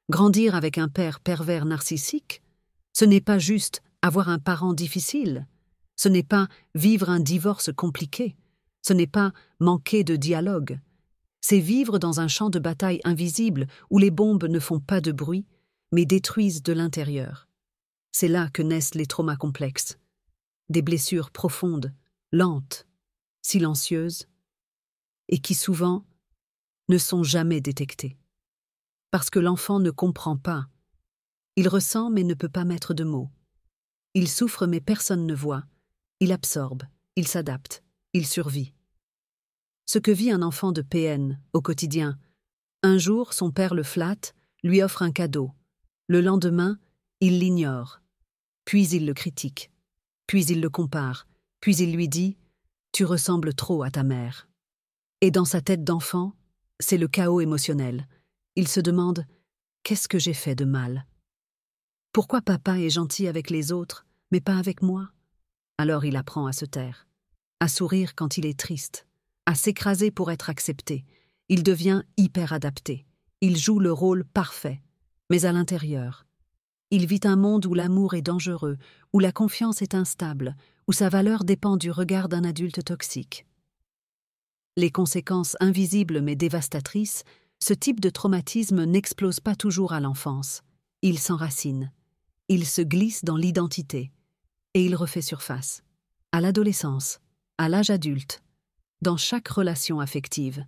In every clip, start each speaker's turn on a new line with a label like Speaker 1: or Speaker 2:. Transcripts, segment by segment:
Speaker 1: Grandir avec un père pervers narcissique, ce n'est pas juste avoir un parent difficile, ce n'est pas vivre un divorce compliqué, ce n'est pas manquer de dialogue. C'est vivre dans un champ de bataille invisible où les bombes ne font pas de bruit, mais détruisent de l'intérieur. C'est là que naissent les traumas complexes. Des blessures profondes, lentes, silencieuses, et qui souvent ne sont jamais détectées. Parce que l'enfant ne comprend pas. Il ressent mais ne peut pas mettre de mots. Il souffre mais personne ne voit. Il absorbe, il s'adapte, il survit. Ce que vit un enfant de PN au quotidien. Un jour, son père le flatte, lui offre un cadeau. Le lendemain, il l'ignore. Puis il le critique. Puis il le compare. Puis il lui dit « Tu ressembles trop à ta mère ». Et dans sa tête d'enfant, c'est le chaos émotionnel. Il se demande « Qu'est-ce que j'ai fait de mal ?» Pourquoi papa est gentil avec les autres, mais pas avec moi? Alors il apprend à se taire, à sourire quand il est triste, à s'écraser pour être accepté. Il devient hyper adapté. Il joue le rôle parfait, mais à l'intérieur. Il vit un monde où l'amour est dangereux, où la confiance est instable, où sa valeur dépend du regard d'un adulte toxique. Les conséquences invisibles mais dévastatrices, ce type de traumatisme n'explose pas toujours à l'enfance. Il s'enracine. Il se glisse dans l'identité. Et il refait surface. À l'adolescence, à l'âge adulte, dans chaque relation affective.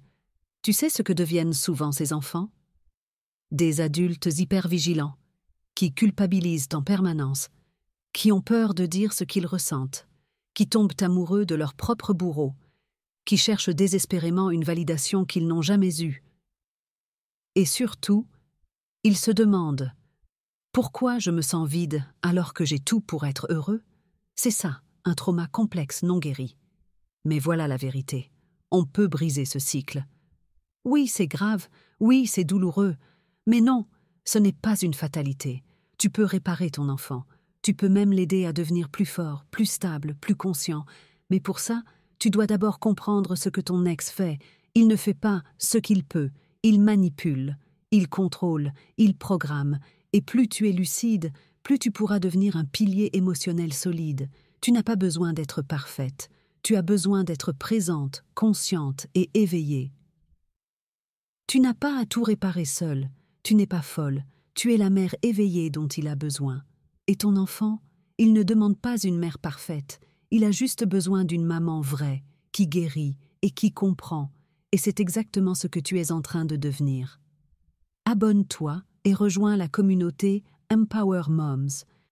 Speaker 1: Tu sais ce que deviennent souvent ces enfants? Des adultes hypervigilants, qui culpabilisent en permanence, qui ont peur de dire ce qu'ils ressentent, qui tombent amoureux de leur propre bourreau, qui cherchent désespérément une validation qu'ils n'ont jamais eue. Et surtout, ils se demandent « Pourquoi je me sens vide alors que j'ai tout pour être heureux ?» C'est ça, un trauma complexe non guéri. Mais voilà la vérité. On peut briser ce cycle. Oui, c'est grave, oui, c'est douloureux, mais non, ce n'est pas une fatalité. Tu peux réparer ton enfant, tu peux même l'aider à devenir plus fort, plus stable, plus conscient. Mais pour ça, tu dois d'abord comprendre ce que ton ex fait. Il ne fait pas ce qu'il peut, il manipule, il contrôle, il programme. Et plus tu es lucide, plus tu pourras devenir un pilier émotionnel solide. Tu n'as pas besoin d'être parfaite. Tu as besoin d'être présente, consciente et éveillée. Tu n'as pas à tout réparer seule. Tu n'es pas folle. Tu es la mère éveillée dont il a besoin. Et ton enfant, il ne demande pas une mère parfaite. Il a juste besoin d'une maman vraie, qui guérit et qui comprend. Et c'est exactement ce que tu es en train de devenir. Abonne-toi et rejoins la communauté Empower Moms.